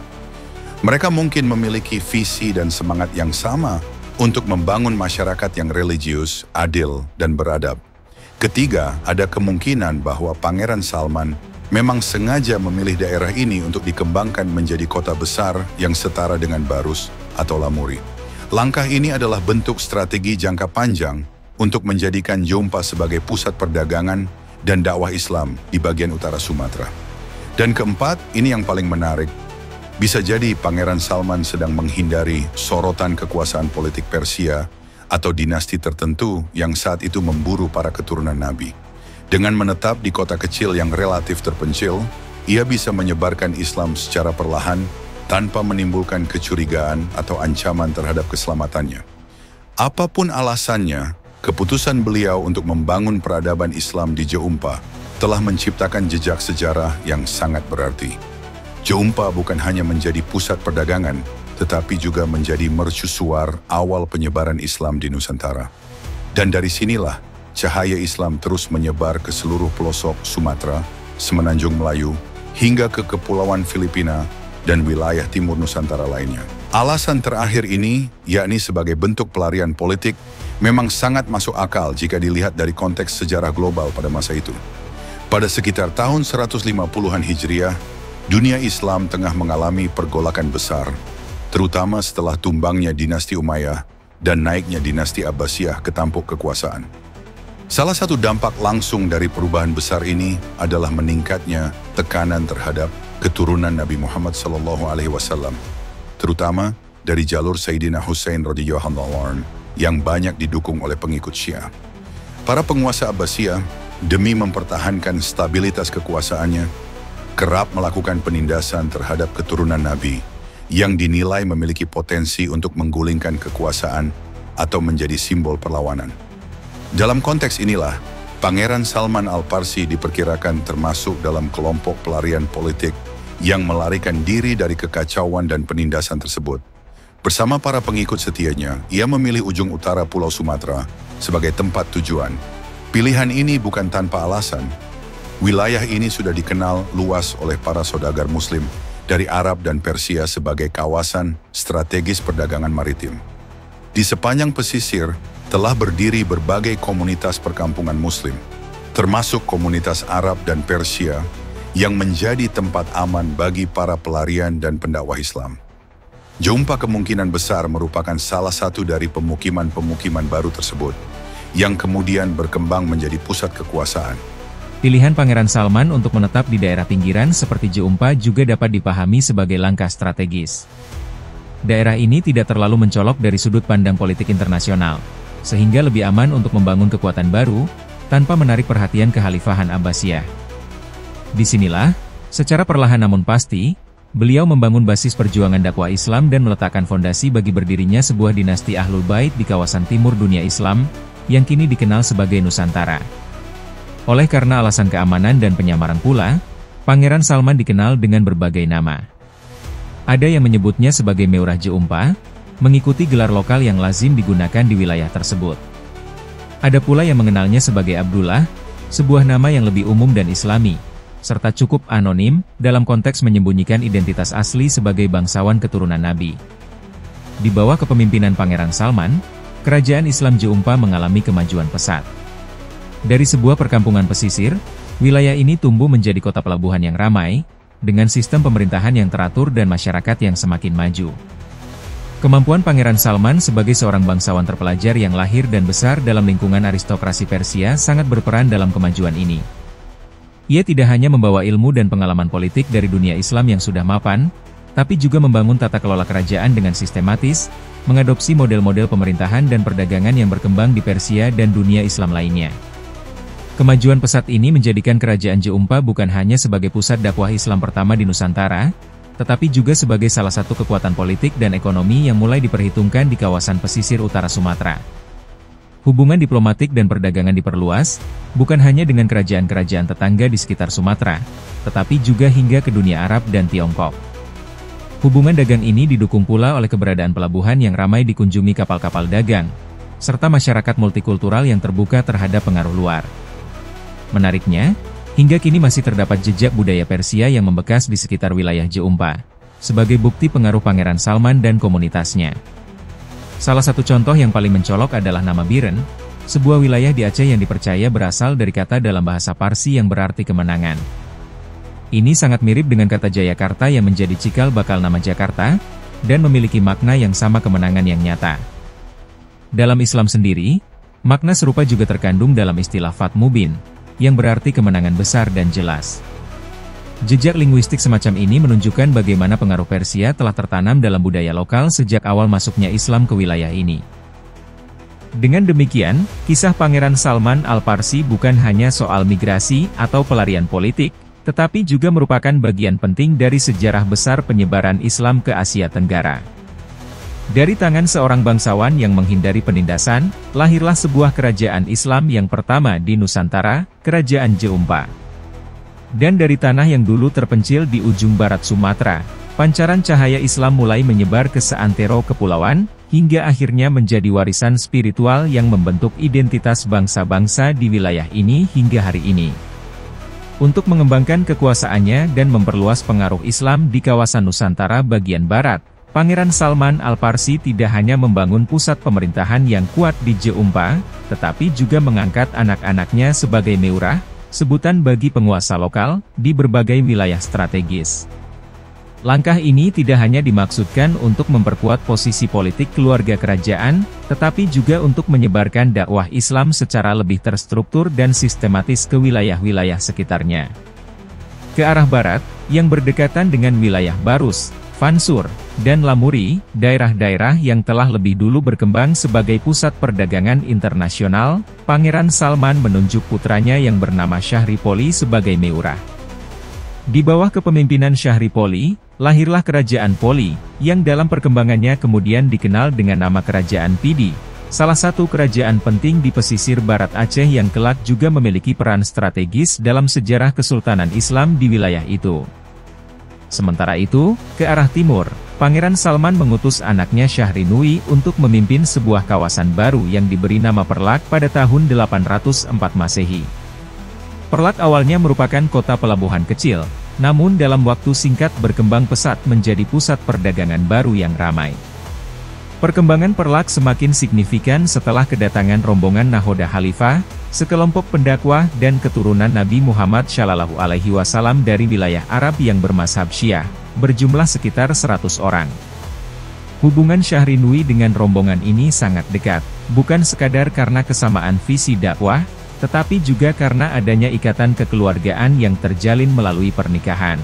Mereka mungkin memiliki visi dan semangat yang sama untuk membangun masyarakat yang religius, adil, dan beradab. Ketiga, ada kemungkinan bahwa Pangeran Salman memang sengaja memilih daerah ini untuk dikembangkan menjadi kota besar yang setara dengan Barus atau Lamuri. Langkah ini adalah bentuk strategi jangka panjang untuk menjadikan Jompa sebagai pusat perdagangan dan dakwah Islam di bagian utara Sumatera. Dan keempat, ini yang paling menarik, bisa jadi Pangeran Salman sedang menghindari sorotan kekuasaan politik Persia atau dinasti tertentu yang saat itu memburu para keturunan Nabi. Dengan menetap di kota kecil yang relatif terpencil, ia bisa menyebarkan Islam secara perlahan tanpa menimbulkan kecurigaan atau ancaman terhadap keselamatannya. Apapun alasannya, keputusan beliau untuk membangun peradaban Islam di Jompa telah menciptakan jejak sejarah yang sangat berarti. Jeumpa bukan hanya menjadi pusat perdagangan, tetapi juga menjadi mercusuar awal penyebaran Islam di Nusantara. Dan dari sinilah, cahaya Islam terus menyebar ke seluruh pelosok Sumatera, Semenanjung Melayu, hingga ke Kepulauan Filipina dan wilayah timur Nusantara lainnya. Alasan terakhir ini, yakni sebagai bentuk pelarian politik, memang sangat masuk akal jika dilihat dari konteks sejarah global pada masa itu. Pada sekitar tahun 150-an Hijriah, dunia Islam tengah mengalami pergolakan besar, terutama setelah tumbangnya dinasti Umayyah dan naiknya dinasti Abbasiyah ke tampuk kekuasaan. Salah satu dampak langsung dari perubahan besar ini adalah meningkatnya tekanan terhadap keturunan Nabi Muhammad SAW, terutama dari jalur Sayyidina Hussein radhiyallahu anhu yang banyak didukung oleh pengikut Syiah. Para penguasa Abbasiyah, demi mempertahankan stabilitas kekuasaannya, kerap melakukan penindasan terhadap keturunan Nabi yang dinilai memiliki potensi untuk menggulingkan kekuasaan atau menjadi simbol perlawanan. Dalam konteks inilah, Pangeran Salman Al-Parsi diperkirakan termasuk dalam kelompok pelarian politik yang melarikan diri dari kekacauan dan penindasan tersebut. Bersama para pengikut setianya, ia memilih ujung utara Pulau Sumatera sebagai tempat tujuan. Pilihan ini bukan tanpa alasan. Wilayah ini sudah dikenal luas oleh para saudagar Muslim dari Arab dan Persia sebagai kawasan strategis perdagangan maritim. Di sepanjang pesisir, telah berdiri berbagai komunitas perkampungan Muslim, termasuk komunitas Arab dan Persia, yang menjadi tempat aman bagi para pelarian dan pendakwah Islam. Jeumpa kemungkinan besar merupakan salah satu dari pemukiman-pemukiman baru tersebut, yang kemudian berkembang menjadi pusat kekuasaan. Pilihan Pangeran Salman untuk menetap di daerah pinggiran seperti Jeumpa juga dapat dipahami sebagai langkah strategis. Daerah ini tidak terlalu mencolok dari sudut pandang politik internasional, sehingga lebih aman untuk membangun kekuatan baru, tanpa menarik perhatian kekhalifahan Abbasiyah. Disinilah, secara perlahan namun pasti, beliau membangun basis perjuangan dakwah Islam dan meletakkan fondasi bagi berdirinya sebuah dinasti Ahlul Bait di kawasan timur dunia Islam, yang kini dikenal sebagai Nusantara. Oleh karena alasan keamanan dan penyamaran pula, Pangeran Salman dikenal dengan berbagai nama. Ada yang menyebutnya sebagai Meurah Jeumpa, mengikuti gelar lokal yang lazim digunakan di wilayah tersebut. Ada pula yang mengenalnya sebagai Abdullah, sebuah nama yang lebih umum dan islami, serta cukup anonim dalam konteks menyembunyikan identitas asli sebagai bangsawan keturunan Nabi. Di bawah kepemimpinan Pangeran Salman, kerajaan Islam Jeumpa mengalami kemajuan pesat. Dari sebuah perkampungan pesisir, wilayah ini tumbuh menjadi kota pelabuhan yang ramai, dengan sistem pemerintahan yang teratur dan masyarakat yang semakin maju. Kemampuan Pangeran Salman sebagai seorang bangsawan terpelajar yang lahir dan besar dalam lingkungan aristokrasi Persia sangat berperan dalam kemajuan ini. Ia tidak hanya membawa ilmu dan pengalaman politik dari dunia Islam yang sudah mapan, tapi juga membangun tata kelola kerajaan dengan sistematis, mengadopsi model-model pemerintahan dan perdagangan yang berkembang di Persia dan dunia Islam lainnya. Kemajuan pesat ini menjadikan kerajaan Jeumpa bukan hanya sebagai pusat dakwah Islam pertama di Nusantara, tetapi juga sebagai salah satu kekuatan politik dan ekonomi yang mulai diperhitungkan di kawasan pesisir utara Sumatera. Hubungan diplomatik dan perdagangan diperluas, bukan hanya dengan kerajaan-kerajaan tetangga di sekitar Sumatera, tetapi juga hingga ke dunia Arab dan Tiongkok. Hubungan dagang ini didukung pula oleh keberadaan pelabuhan yang ramai dikunjungi kapal-kapal dagang, serta masyarakat multikultural yang terbuka terhadap pengaruh luar. Menariknya, hingga kini masih terdapat jejak budaya Persia yang membekas di sekitar wilayah Jeumpa, sebagai bukti pengaruh Pangeran Salman dan komunitasnya. Salah satu contoh yang paling mencolok adalah nama Biren, sebuah wilayah di Aceh yang dipercaya berasal dari kata dalam bahasa Parsi yang berarti kemenangan. Ini sangat mirip dengan kata Jayakarta yang menjadi cikal bakal nama Jakarta, dan memiliki makna yang sama kemenangan yang nyata. Dalam Islam sendiri, makna serupa juga terkandung dalam istilah Fath Mubin, yang berarti kemenangan besar dan jelas. Jejak linguistik semacam ini menunjukkan bagaimana pengaruh Persia telah tertanam dalam budaya lokal sejak awal masuknya Islam ke wilayah ini. Dengan demikian, kisah Pangeran Salman Al-Parsi bukan hanya soal migrasi atau pelarian politik, tetapi juga merupakan bagian penting dari sejarah besar penyebaran Islam ke Asia Tenggara. Dari tangan seorang bangsawan yang menghindari penindasan, lahirlah sebuah kerajaan Islam yang pertama di Nusantara, Kerajaan Jeumpa. Dan dari tanah yang dulu terpencil di ujung barat Sumatera, pancaran cahaya Islam mulai menyebar ke seantero kepulauan, hingga akhirnya menjadi warisan spiritual yang membentuk identitas bangsa-bangsa di wilayah ini hingga hari ini. Untuk mengembangkan kekuasaannya dan memperluas pengaruh Islam di kawasan Nusantara bagian barat, Pangeran Salman Al-Farsi tidak hanya membangun pusat pemerintahan yang kuat di Jeumpa, tetapi juga mengangkat anak-anaknya sebagai meurah, sebutan bagi penguasa lokal, di berbagai wilayah strategis. Langkah ini tidak hanya dimaksudkan untuk memperkuat posisi politik keluarga kerajaan, tetapi juga untuk menyebarkan dakwah Islam secara lebih terstruktur dan sistematis ke wilayah-wilayah sekitarnya. Ke arah barat, yang berdekatan dengan wilayah Barus, Fansur, dan Lamuri, daerah-daerah yang telah lebih dulu berkembang sebagai pusat perdagangan internasional, Pangeran Salman menunjuk putranya yang bernama Syahripoli sebagai meurah. Di bawah kepemimpinan Syahripoli, lahirlah Kerajaan Poli, yang dalam perkembangannya kemudian dikenal dengan nama Kerajaan Pidi, salah satu kerajaan penting di pesisir barat Aceh yang kelak juga memiliki peran strategis dalam sejarah Kesultanan Islam di wilayah itu. Sementara itu, ke arah timur, Pangeran Salman mengutus anaknya Syahrinui untuk memimpin sebuah kawasan baru yang diberi nama Perlak pada tahun 804 Masehi. Perlak awalnya merupakan kota pelabuhan kecil, namun dalam waktu singkat berkembang pesat menjadi pusat perdagangan baru yang ramai. Perkembangan Perlak semakin signifikan setelah kedatangan rombongan Nahoda Khalifah, sekelompok pendakwah dan keturunan Nabi Muhammad SAW dari wilayah Arab yang bermazhab Syiah, berjumlah sekitar 100 orang. Hubungan Syahrinui dengan rombongan ini sangat dekat, bukan sekadar karena kesamaan visi dakwah, tetapi juga karena adanya ikatan kekeluargaan yang terjalin melalui pernikahan.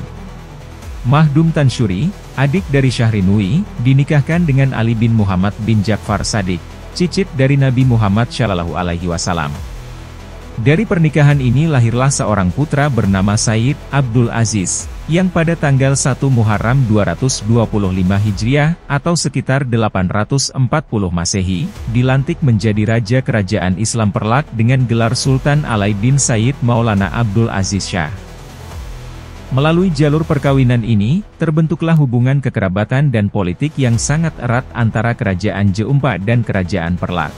Mahdum Tansyuri, adik dari Syahrinui, dinikahkan dengan Ali bin Muhammad bin Ja'far Shadiq, cicit dari Nabi Muhammad SAW. Dari pernikahan ini lahirlah seorang putra bernama Sayyid Abdul Aziz, yang pada tanggal 1 Muharram 225 Hijriah, atau sekitar 840 Masehi, dilantik menjadi Raja Kerajaan Islam Perlak dengan gelar Sultan Alaiddin Sayyid Maulana Abdul Aziz Shah. Melalui jalur perkawinan ini, terbentuklah hubungan kekerabatan dan politik yang sangat erat antara Kerajaan Jeumpa dan Kerajaan Perlak.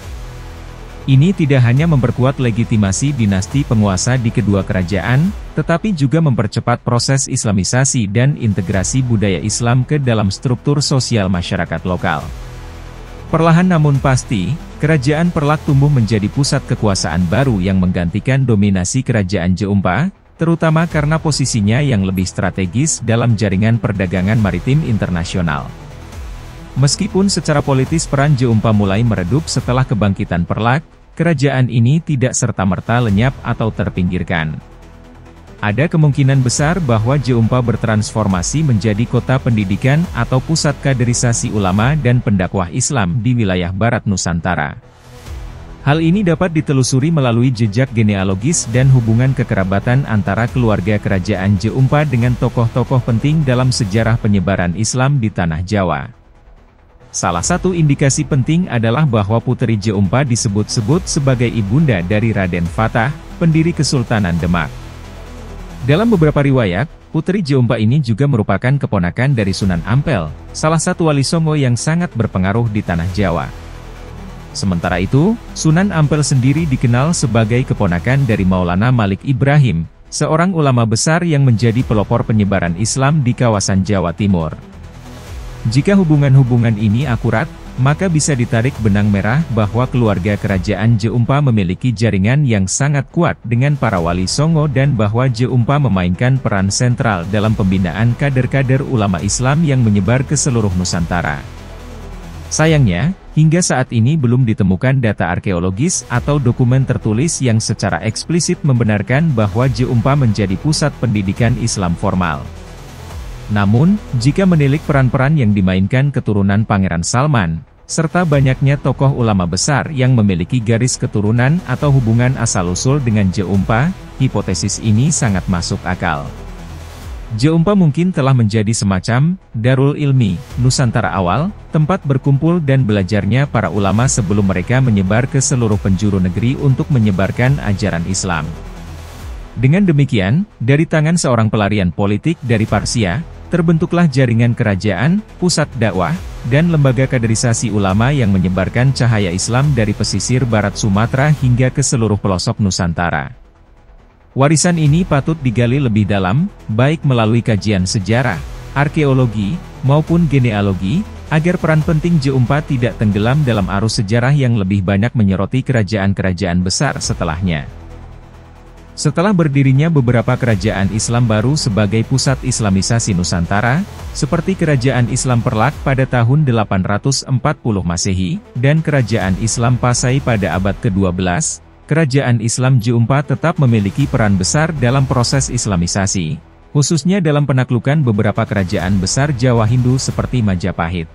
Ini tidak hanya memperkuat legitimasi dinasti penguasa di kedua kerajaan, tetapi juga mempercepat proses Islamisasi dan integrasi budaya Islam ke dalam struktur sosial masyarakat lokal. Perlahan namun pasti, Kerajaan Perlak tumbuh menjadi pusat kekuasaan baru yang menggantikan dominasi Kerajaan Jeumpa, terutama karena posisinya yang lebih strategis dalam jaringan perdagangan maritim internasional. Meskipun secara politis peran Jeumpa mulai meredup setelah kebangkitan Perlak, kerajaan ini tidak serta-merta lenyap atau terpinggirkan. Ada kemungkinan besar bahwa Jeumpa bertransformasi menjadi kota pendidikan atau pusat kaderisasi ulama dan pendakwah Islam di wilayah barat Nusantara. Hal ini dapat ditelusuri melalui jejak genealogis dan hubungan kekerabatan antara keluarga kerajaan Jeumpa dengan tokoh-tokoh penting dalam sejarah penyebaran Islam di Tanah Jawa. Salah satu indikasi penting adalah bahwa Puteri Jeumpa disebut-sebut sebagai ibunda dari Raden Fatah, pendiri Kesultanan Demak. Dalam beberapa riwayat, Puteri Jeumpa ini juga merupakan keponakan dari Sunan Ampel, salah satu wali Songo yang sangat berpengaruh di Tanah Jawa. Sementara itu, Sunan Ampel sendiri dikenal sebagai keponakan dari Maulana Malik Ibrahim, seorang ulama besar yang menjadi pelopor penyebaran Islam di kawasan Jawa Timur. Jika hubungan-hubungan ini akurat, maka bisa ditarik benang merah bahwa keluarga kerajaan Jeumpa memiliki jaringan yang sangat kuat dengan para wali Songo dan bahwa Jeumpa memainkan peran sentral dalam pembinaan kader-kader ulama Islam yang menyebar ke seluruh Nusantara. Sayangnya, hingga saat ini belum ditemukan data arkeologis atau dokumen tertulis yang secara eksplisit membenarkan bahwa Jeumpa menjadi pusat pendidikan Islam formal. Namun, jika menilik peran-peran yang dimainkan keturunan Pangeran Salman, serta banyaknya tokoh ulama besar yang memiliki garis keturunan atau hubungan asal-usul dengan Jeumpa, hipotesis ini sangat masuk akal. Jeumpa mungkin telah menjadi semacam Darul Ilmi Nusantara awal, tempat berkumpul dan belajarnya para ulama sebelum mereka menyebar ke seluruh penjuru negeri untuk menyebarkan ajaran Islam. Dengan demikian, dari tangan seorang pelarian politik dari Parsia, terbentuklah jaringan kerajaan, pusat dakwah, dan lembaga kaderisasi ulama yang menyebarkan cahaya Islam dari pesisir barat Sumatera hingga ke seluruh pelosok Nusantara. Warisan ini patut digali lebih dalam, baik melalui kajian sejarah, arkeologi, maupun genealogi, agar peran penting J4 tidak tenggelam dalam arus sejarah yang lebih banyak menyeroti kerajaan-kerajaan besar setelahnya. Setelah berdirinya beberapa kerajaan Islam baru sebagai pusat Islamisasi Nusantara, seperti Kerajaan Islam Perlak pada tahun 840 Masehi, dan Kerajaan Islam Pasai pada abad ke-12, Kerajaan Islam J4 tetap memiliki peran besar dalam proses Islamisasi, khususnya dalam penaklukan beberapa kerajaan besar Jawa Hindu seperti Majapahit.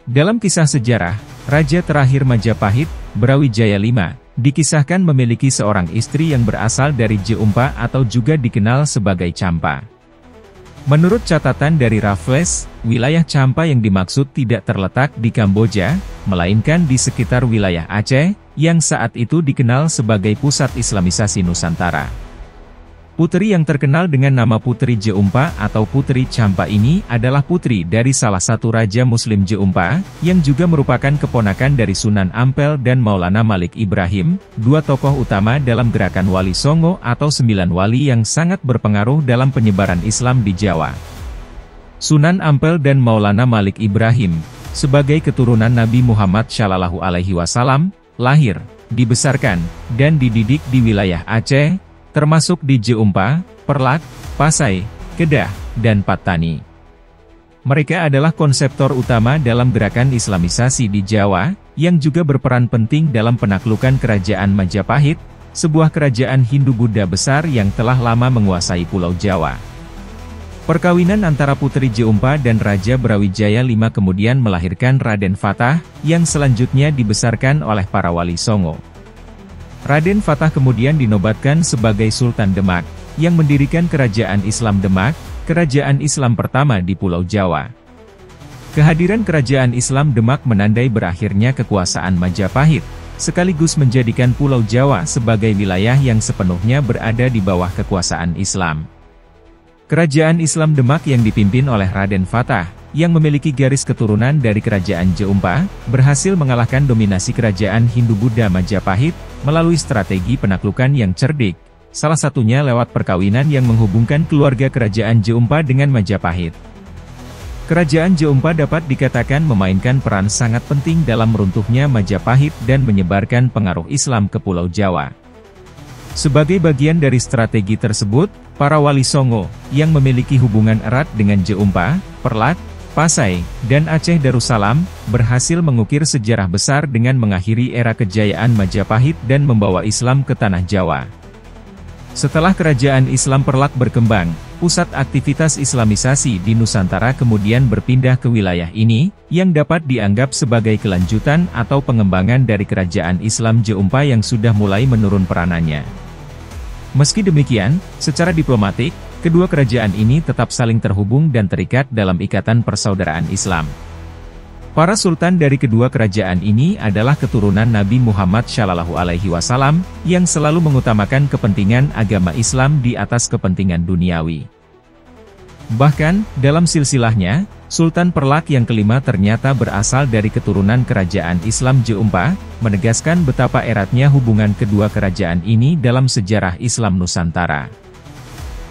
Dalam kisah sejarah, Raja terakhir Majapahit, Brawijaya V, dikisahkan memiliki seorang istri yang berasal dari J4 atau juga dikenal sebagai Champa. Menurut catatan dari Raffles, wilayah Champa yang dimaksud tidak terletak di Kamboja, melainkan di sekitar wilayah Aceh, yang saat itu dikenal sebagai pusat Islamisasi Nusantara. Putri yang terkenal dengan nama Putri J4 atau Putri Champa ini adalah putri dari salah satu Raja Muslim J4, yang juga merupakan keponakan dari Sunan Ampel dan Maulana Malik Ibrahim, dua tokoh utama dalam gerakan Wali Songo atau 9 wali yang sangat berpengaruh dalam penyebaran Islam di Jawa. Sunan Ampel dan Maulana Malik Ibrahim, sebagai keturunan Nabi Muhammad SAW, lahir, dibesarkan, dan dididik di wilayah Aceh, termasuk di J4, Perlak, Pasai, Kedah, dan Patani. Mereka adalah konseptor utama dalam gerakan Islamisasi di Jawa, yang juga berperan penting dalam penaklukan Kerajaan Majapahit, sebuah kerajaan Hindu-Buddha besar yang telah lama menguasai Pulau Jawa. Perkawinan antara Putri J4 dan Raja Brawijaya V kemudian melahirkan Raden Fatah, yang selanjutnya dibesarkan oleh para wali Songo. Raden Fatah kemudian dinobatkan sebagai Sultan Demak, yang mendirikan Kerajaan Islam Demak, kerajaan Islam pertama di Pulau Jawa. Kehadiran Kerajaan Islam Demak menandai berakhirnya kekuasaan Majapahit, sekaligus menjadikan Pulau Jawa sebagai wilayah yang sepenuhnya berada di bawah kekuasaan Islam. Kerajaan Islam Demak yang dipimpin oleh Raden Fatah, yang memiliki garis keturunan dari Kerajaan J4, berhasil mengalahkan dominasi Kerajaan Hindu-Buddha Majapahit, melalui strategi penaklukan yang cerdik, salah satunya lewat perkawinan yang menghubungkan keluarga Kerajaan J4 dengan Majapahit. Kerajaan J4 dapat dikatakan memainkan peran sangat penting dalam runtuhnya Majapahit dan menyebarkan pengaruh Islam ke Pulau Jawa. Sebagai bagian dari strategi tersebut, para wali Songo, yang memiliki hubungan erat dengan J4, Perlak, Pasai, dan Aceh Darussalam, berhasil mengukir sejarah besar dengan mengakhiri era kejayaan Majapahit dan membawa Islam ke tanah Jawa. Setelah Kerajaan Islam Perlak berkembang, pusat aktivitas Islamisasi di Nusantara kemudian berpindah ke wilayah ini, yang dapat dianggap sebagai kelanjutan atau pengembangan dari Kerajaan Islam J4 yang sudah mulai menurun peranannya. Meski demikian, secara diplomatik, kedua kerajaan ini tetap saling terhubung dan terikat dalam ikatan persaudaraan Islam. Para sultan dari kedua kerajaan ini adalah keturunan Nabi Muhammad SAW, yang selalu mengutamakan kepentingan agama Islam di atas kepentingan duniawi. Bahkan, dalam silsilahnya, Sultan Perlak yang kelima ternyata berasal dari keturunan Kerajaan Islam J4, menegaskan betapa eratnya hubungan kedua kerajaan ini dalam sejarah Islam Nusantara.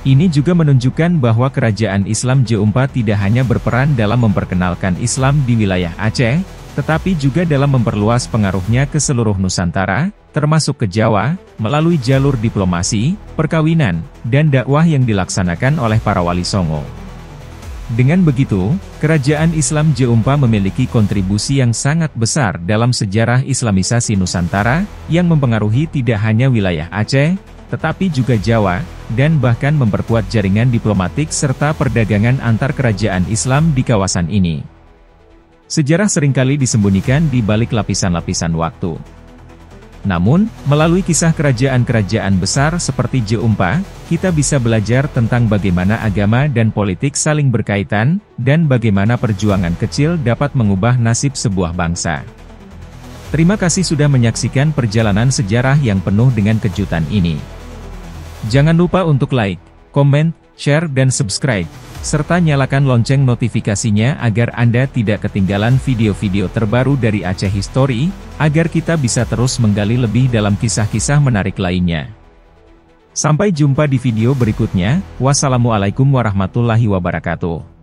Ini juga menunjukkan bahwa Kerajaan Islam J4 tidak hanya berperan dalam memperkenalkan Islam di wilayah Aceh, tetapi juga dalam memperluas pengaruhnya ke seluruh Nusantara, termasuk ke Jawa, melalui jalur diplomasi, perkawinan, dan dakwah yang dilaksanakan oleh para wali Songo. Dengan begitu, Kerajaan Islam J4 memiliki kontribusi yang sangat besar dalam sejarah Islamisasi Nusantara, yang mempengaruhi tidak hanya wilayah Aceh, tetapi juga Jawa, dan bahkan memperkuat jaringan diplomatik serta perdagangan antar kerajaan Islam di kawasan ini. Sejarah seringkali disembunyikan di balik lapisan-lapisan waktu. Namun, melalui kisah kerajaan-kerajaan besar seperti J4, kita bisa belajar tentang bagaimana agama dan politik saling berkaitan, dan bagaimana perjuangan kecil dapat mengubah nasib sebuah bangsa. Terima kasih sudah menyaksikan perjalanan sejarah yang penuh dengan kejutan ini. Jangan lupa untuk like, komen, share dan subscribe, serta nyalakan lonceng notifikasinya agar Anda tidak ketinggalan video-video terbaru dari Aceh History, agar kita bisa terus menggali lebih dalam kisah-kisah menarik lainnya. Sampai jumpa di video berikutnya. Wassalamualaikum warahmatullahi wabarakatuh.